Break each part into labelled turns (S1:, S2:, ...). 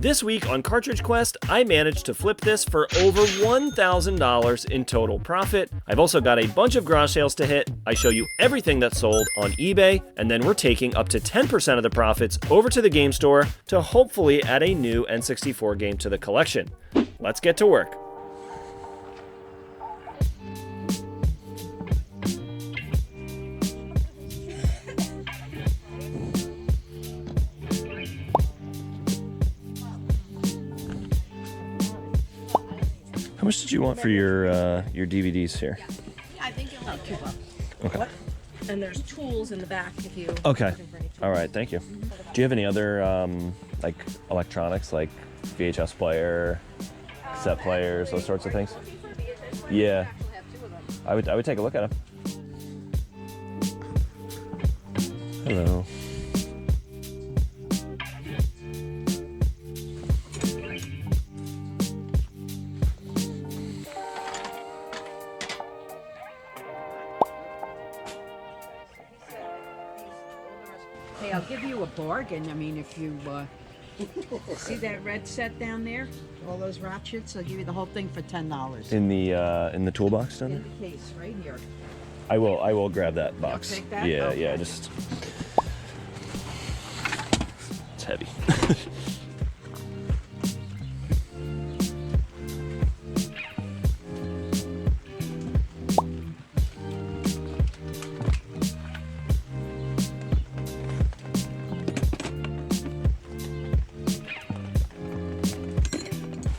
S1: This week on Cartridge Quest, I managed to flip this for over $1,000 in total profit. I've also got a bunch of garage sales to hit. I show you everything that's sold on eBay, and then we're taking up to 10% of the profits over to the game store to hopefully add a new N64 game to the collection. Let's get to work. How much did you want for your DVDs here?
S2: I think it's like $2.
S1: Okay.
S2: What? And there's tools in the back if you.
S1: Okay. All right. Thank you. Do you have any other like electronics, like VHS player, cassette players, those sorts of things? Yeah. I would take a look at them. Hello.
S3: Hey, I'll give you a bargain. I mean, if you see that red set down there, all those ratchets, I'll give you the whole thing for $10.
S1: In the toolbox down there?
S3: In the case, right here.
S1: I will grab that box.
S3: You'll take that?
S1: Yeah,
S3: Okay.
S1: yeah, just it's heavy.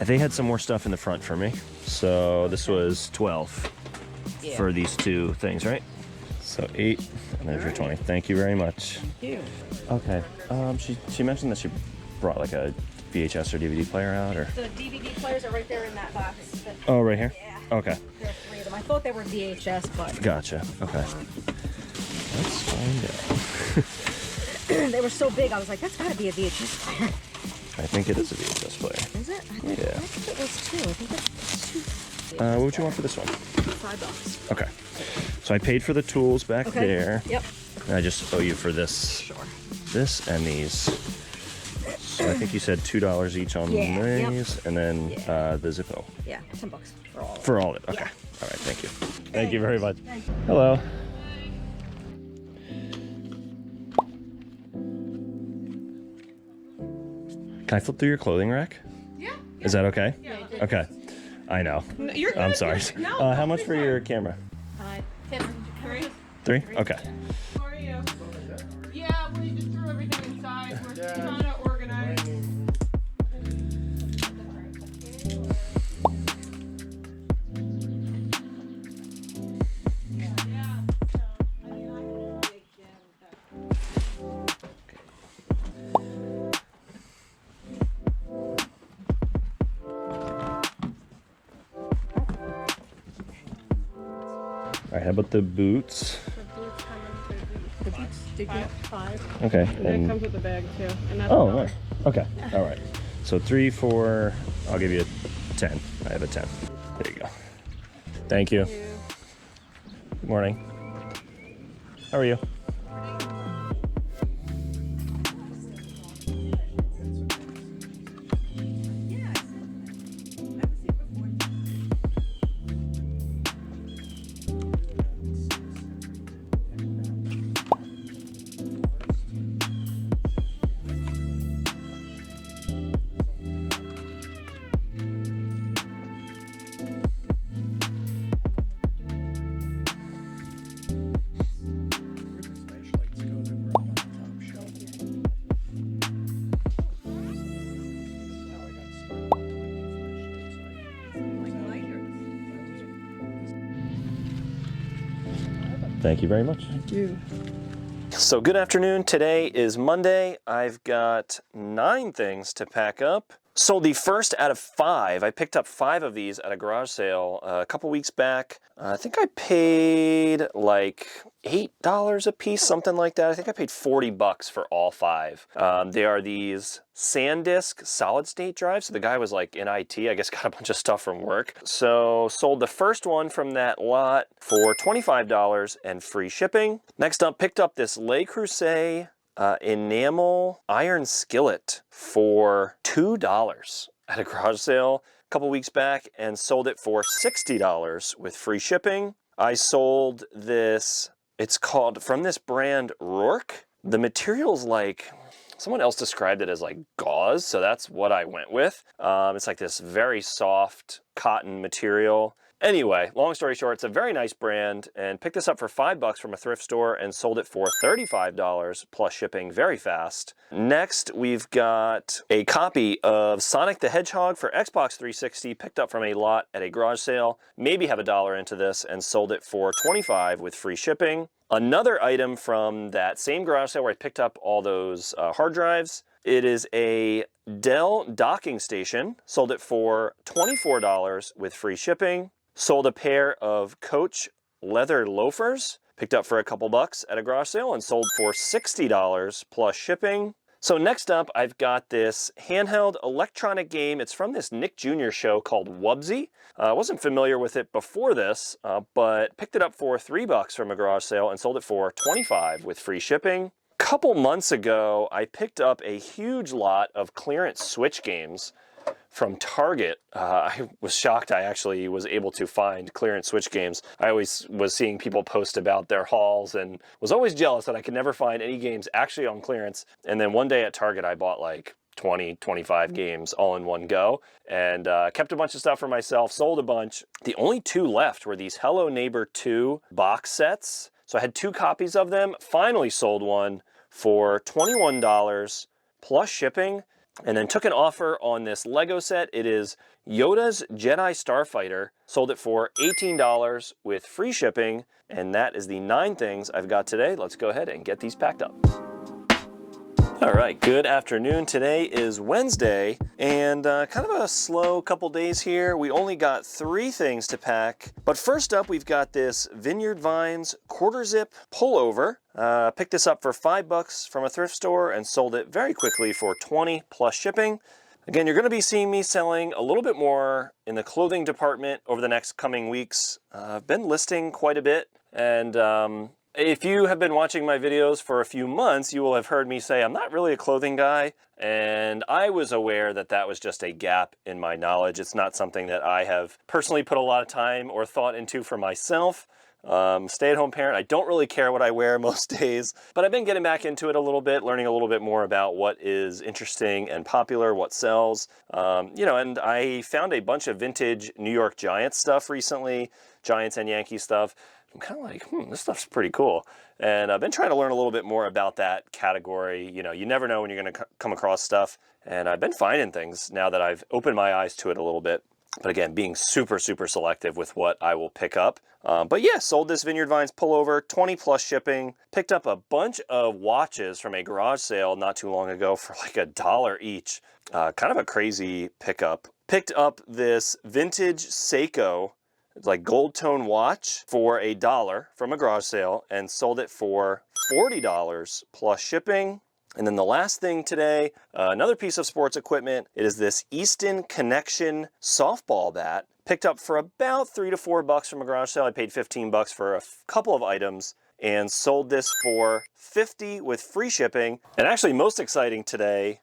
S1: They had some more stuff in the front for me, so this was 12 for these two things, right? So 8, and there's your 20. Thank you very much.
S3: Thank you.
S1: Okay. She mentioned that she brought like a VHS or DVD player out, or?
S2: The DVD players are right there in that box.
S1: Oh, right here.
S2: Yeah.
S1: Okay.
S2: There are 3 of them. I thought they were VHS, but
S1: Gotcha. Okay. Let's find out.
S2: they were so big. I was like, that's got to be a VHS player.
S1: I think it is a VHS player.
S2: Is it? I
S1: Yeah.
S2: think it was 2. I think it's 2.
S1: What would you want for this one?
S2: $5.
S1: Okay. So I paid for the tools back
S2: Okay.
S1: there.
S2: Yep.
S1: And I just owe you for this.
S2: Sure.
S1: This and these. So I think you said $2 each on
S2: Yeah,
S1: these, and then the Zippo.
S2: Yeah, $10 for all.
S1: For all of it. Okay.
S2: Yeah.
S1: All right. Thank you. Thank you very much. Hello. Can I flip through your clothing rack?
S4: Yeah.
S1: Is that okay?
S4: Yeah.
S1: Okay. I know.
S4: No, you're good.
S1: I'm sorry.
S4: No.
S1: How much for your camera?
S4: 3.
S1: 3? Okay.
S4: How are you? Yeah, we just threw everything inside. We're trying to organize.
S1: All right. How about the boots?
S4: The boots, did you get 5?
S1: Okay.
S4: And that comes with the bag too. And that's
S1: Oh,
S4: $1.
S1: right. Okay. All right. So 3, 4. I'll give you a 10. I have a 10. There you go. Thank you. Good morning. How are you? Thank you very much.
S3: Thank you.
S1: So good afternoon. Today is Monday. I've got 9 things to pack up. Sold the first out of 5. I picked up 5 of these at a garage sale a couple weeks back. I think I paid like $8 a piece, something like that. I think I paid $40 for all 5. They are these SanDisk solid state drives. So the guy was like in IT, I guess got a bunch of stuff from work. So sold the first one from that lot for $25 and free shipping. Next up, picked up this Le Creuset enamel iron skillet for $2 at a garage sale a couple weeks back and sold it for $60 with free shipping. I sold this, it's called, from this brand, Rourke. The material's like, someone else described it as like gauze, so that's what I went with. It's like this very soft cotton material. Anyway, long story short, it's a very nice brand, and picked this up for $5 from a thrift store and sold it for $35 plus shipping very fast. Next, we've got a copy of Sonic the Hedgehog for Xbox 360, picked up from a lot at a garage sale. Maybe have $1 into this and sold it for $25 with free shipping. Another item from that same garage sale where I picked up all those hard drives. It is a Dell docking station, sold it for $24 with free shipping. Sold a pair of Coach leather loafers, picked up for a couple bucks at a garage sale and sold for $60 plus shipping. So next up, I've got this handheld electronic game. It's from this Nick Jr. show called Wubsy. I wasn't familiar with it before this, but picked it up for $3 from a garage sale and sold it for $25 with free shipping. Couple months ago, I picked up a huge lot of clearance Switch games from Target. I was shocked I actually was able to find clearance Switch games. I always was seeing people post about their hauls and was always jealous that I could never find any games actually on clearance. And then one day at Target, I bought like 20, 25 games all in one go and kept a bunch of stuff for myself, sold a bunch. The only two left were these Hello Neighbor 2 box sets. So I had 2 copies of them, finally sold one for $21 plus shipping. And then took an offer on this Lego set. It is Yoda's Jedi Starfighter. Sold it for $18 with free shipping. And that is the 9 things I've got today. Let's go ahead and get these packed up. All right, good afternoon. Today is Wednesday and kind of a slow couple days here. We only got 3 things to pack. But first up, we've got this Vineyard Vines quarter zip pullover. Picked this up for $5 from a thrift store and sold it very quickly for $20 plus shipping. Again, you're going to be seeing me selling a little bit more in the clothing department over the next coming weeks. I've been listing quite a bit, and if you have been watching my videos for a few months, you will have heard me say I'm not really a clothing guy, and I was aware that that was just a gap in my knowledge. It's not something that I have personally put a lot of time or thought into for myself. Stay-at-home parent, I don't really care what I wear most days, but I've been getting back into it a little bit, learning a little bit more about what is interesting and popular, what sells, and I found a bunch of vintage New York Giants stuff recently, Giants and Yankees stuff. I'm kind of like, this stuff's pretty cool. And I've been trying to learn a little bit more about that category. You know, you never know when you're going to come across stuff. And I've been finding things now that I've opened my eyes to it a little bit. But again, being super, super selective with what I will pick up. But yeah, sold this Vineyard Vines pullover, 20 plus shipping. Picked up a bunch of watches from a garage sale not too long ago for like $1 each. Kind of a crazy pickup. Picked up this vintage Seiko, like gold tone watch for $1 from a garage sale and sold it for $40 plus shipping. And then the last thing today, another piece of sports equipment. It is this Easton Connection softball bat. Picked up for about $3 to $4 from a garage sale. I paid $15 for a couple of items and sold this for $50 with free shipping. And actually most exciting today,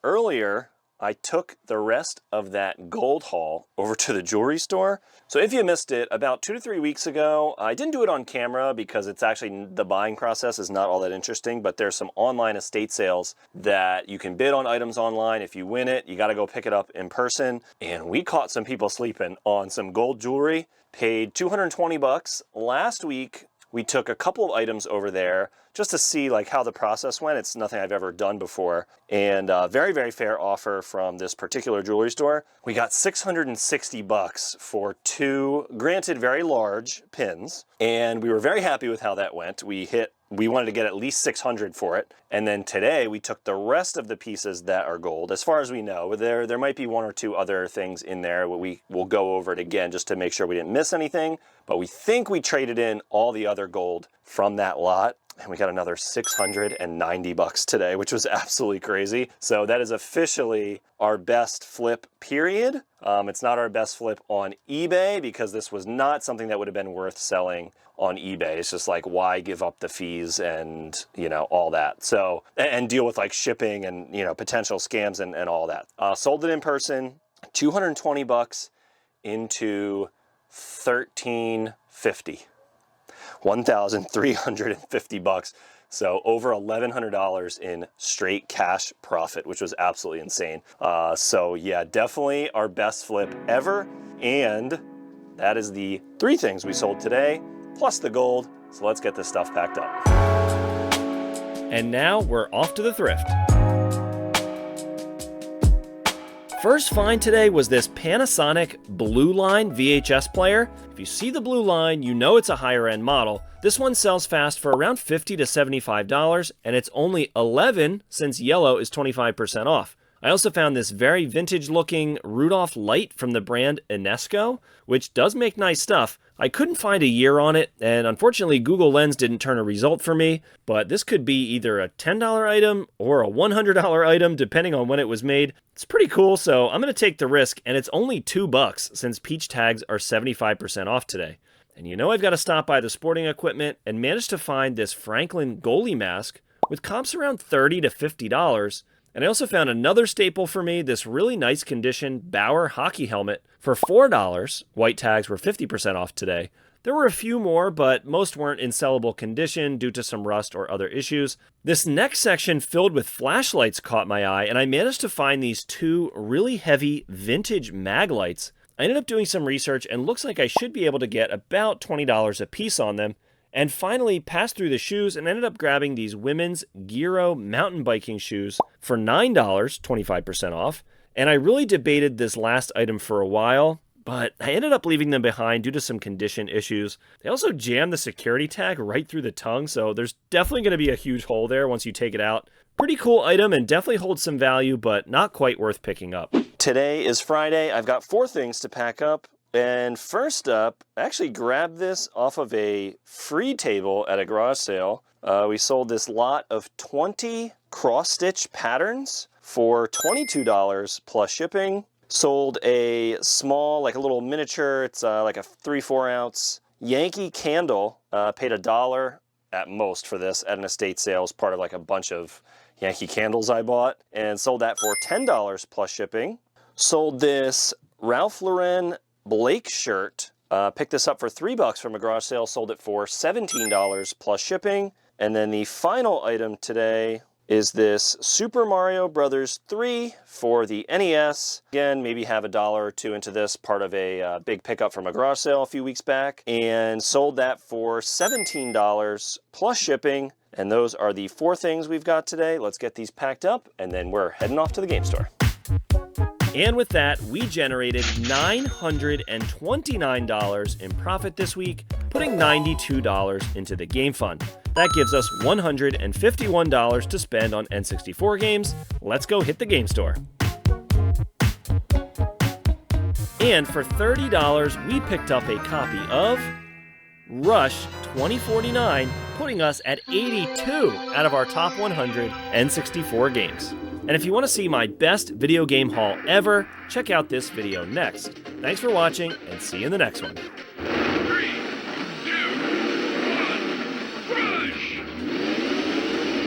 S1: earlier, I took the rest of that gold haul over to the jewelry store. So if you missed it, about 2 to 3 weeks ago, I didn't do it on camera because it's actually, the buying process is not all that interesting, but there's some online estate sales that you can bid on items online. If you win it, you got to go pick it up in person. And we caught some people sleeping on some gold jewelry, paid $220. Last week, we took a couple of items over there just to see like how the process went. It's nothing I've ever done before. And very, very fair offer from this particular jewelry store. We got $660 for 2, granted very large pins. And we were very happy with how that went. We wanted to get at least $600 for it. And then today we took the rest of the pieces that are gold. As far as we know, there might be 1 or 2 other things in there. We will go over it again just to make sure we didn't miss anything. But we think we traded in all the other gold from that lot. and we got another $690 today, which was absolutely crazy. So that is officially our best flip period. It's not our best flip on eBay because this was not something that would have been worth selling on eBay. It's just like, why give up the fees and, you know, all that. So, and deal with like shipping and, you know, potential scams and all that. Sold it in person, $220 into $1,350. $1,350. So over $1,100 in straight cash profit, which was absolutely insane. So yeah, definitely our best flip ever. And that is the 3 things we sold today, plus the gold. So let's get this stuff packed up. And now we're off to the thrift. First find today was this Panasonic Blue Line VHS player. If you see the Blue Line, you know it's a higher end model. This one sells fast for around $50 to $75, and it's only $11 since yellow is 25% off. I also found this very vintage looking Rudolph light from the brand Enesco, which does make nice stuff. I couldn't find a year on it, and unfortunately Google Lens didn't turn a result for me, but this could be either a $10 item or a $100 item depending on when it was made. It's pretty cool, so I'm going to take the risk, and it's only $2 since peach tags are 75% off today. And you know I've got to stop by the sporting equipment and managed to find this Franklin goalie mask with comps around $30 to $50. And I also found another staple for me, this really nice condition Bauer hockey helmet for $4. White tags were 50% off today. There were a few more, but most weren't in sellable condition due to some rust or other issues. This next section filled with flashlights caught my eye, and I managed to find these 2 really heavy vintage mag lights. I ended up doing some research and looks like I should be able to get about $20 a piece on them. And finally passed through the shoes and ended up grabbing these women's Giro mountain biking shoes for $9, 25% off. And I really debated this last item for a while, but I ended up leaving them behind due to some condition issues. They also jammed the security tag right through the tongue, so there's definitely going to be a huge hole there once you take it out. Pretty cool item and definitely holds some value, but not quite worth picking up. Today is Friday. I've got 4 things to pack up. And first up, I actually grabbed this off of a free table at a garage sale. We sold this lot of 20 cross-stitch patterns for $22 plus shipping. Sold a small, like a little miniature, it's like a 3/4 ounce Yankee candle. Paid $1 at most for this at an estate sale as part of like a bunch of Yankee candles I bought. And sold that for $10 plus shipping. Sold this Ralph Lauren Blake shirt, picked this up for $3 from a garage sale, sold it for $17 plus shipping. And then the final item today is this Super Mario Bros. 3 for the NES. Again, maybe have $1 or $2 into this, part of a big pickup from a garage sale a few weeks back, and sold that for $17 plus shipping. And those are the 4 things we've got today. Let's get these packed up, and then we're heading off to the game store. And with that, we generated $929 in profit this week, putting $92 into the game fund. That gives us $151 to spend on N64 games. Let's go hit the game store. And for $30, we picked up a copy of Rush 2049, putting us at 82 out of our top 100 N64 games. And if you want to see my best video game haul ever, check out this video next. Thanks for watching, and see you in the next one.